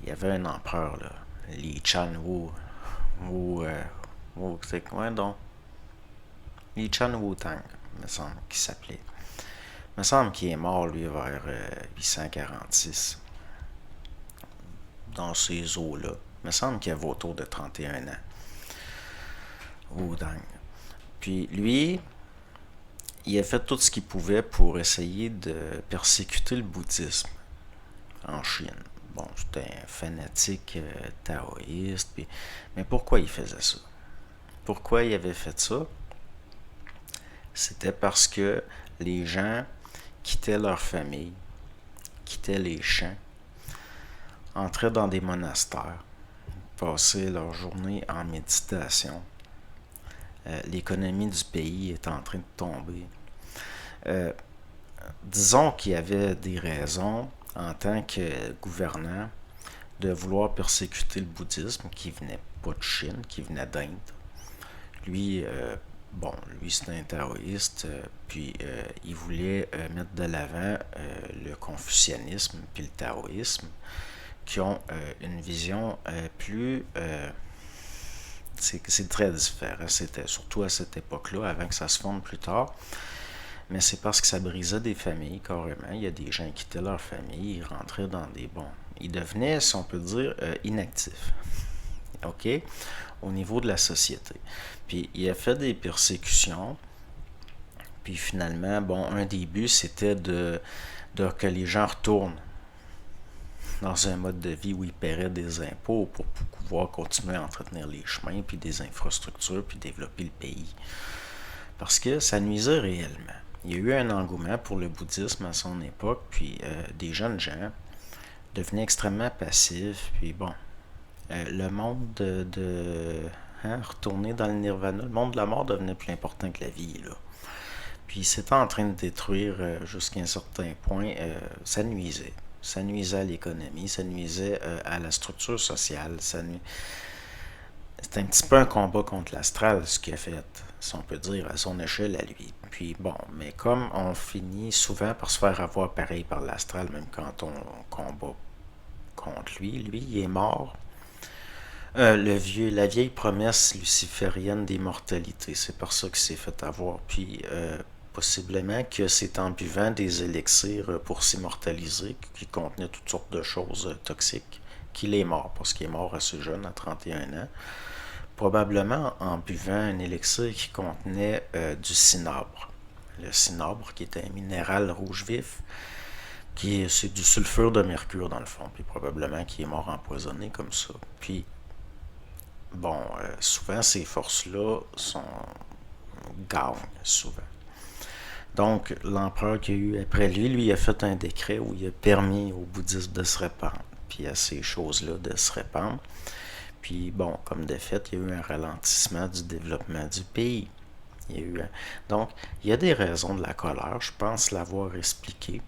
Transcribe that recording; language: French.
il y avait un empereur, là, Li Chan c'est quoi donc? Li Chan Wu Tang, me semble qu'il s'appelait. Me semble qu'il est mort, lui, vers 846, dans ces eaux-là. Me semble qu'il avait autour de 31 ans. Wu Tang. Puis lui, il a fait tout ce qu'il pouvait pour essayer de persécuter le bouddhisme en Chine. Bon, c'était un fanatique taoïste. Mais pourquoi il faisait ça? Pourquoi il avait fait ça? C'était parce que les gens quittaient leur famille, quittaient les champs, entraient dans des monastères, passaient leur journée en méditation. L'économie du pays est en train de tomber. Euh, Disons qu'il y avait des raisons en tant que gouvernant de vouloir persécuter le bouddhisme qui venait pas de Chine, qui venait d'Inde. Lui, lui c'est un taoïste, puis il voulait mettre de l'avant le confucianisme puis le taoïsme, qui ont une vision plus... c'est très différent, c'était surtout à cette époque-là, avant que ça se fonde plus tard. Mais c'est parce que ça brisait des familles, carrément. Il y a des gens qui quittaient leur famille, ils rentraient dans des... Bon, ils devenaient, si on peut dire, inactifs. OK? Au niveau de la société. Puis il a fait des persécutions. Puis finalement, bon, un des buts, c'était de que les gens retournent dans un mode de vie où ils paieraient des impôts pour pouvoir continuer à entretenir les chemins, puis des infrastructures, puis développer le pays. Parce que ça nuisait réellement. Il y a eu un engouement pour le bouddhisme à son époque, puis des jeunes gens devenaient extrêmement passifs, puis bon, le monde retourner dans le nirvana, le monde de la mort devenait plus important que la vie, là. Puis c'était en train de détruire jusqu'à un certain point, ça nuisait. Ça nuisait à l'économie, ça nuisait à la structure sociale, c'était un petit peu un combat contre l'astral, ce qu'il a fait, si on peut dire, à son échelle à lui. Puis bon, mais comme on finit souvent par se faire avoir pareil par l'astral, même quand on combat contre lui, il est mort. La vieille promesse luciférienne d'immortalité, c'est par ça qu'il s'est fait avoir. Puis possiblement que c'est en buvant des élixirs pour s'immortaliser, qui contenaient toutes sortes de choses toxiques, qu'il est mort, parce qu'il est mort assez jeune, à 31 ans. Probablement en buvant un élixir qui contenait du cinabre. Le cinabre, qui est un minéral rouge vif, c'est du sulfure de mercure dans le fond, puis probablement qu'il est mort empoisonné comme ça. Puis, bon, souvent ces forces-là gagnent, souvent. Donc, l'empereur qu'il y a eu après lui a fait un décret où il a permis au bouddhisme de se répandre, puis à ces choses-là de se répandre. Puis bon, comme de fait, il y a eu un ralentissement du développement du pays. Donc, il y a des raisons de la colère, je pense l'avoir expliqué.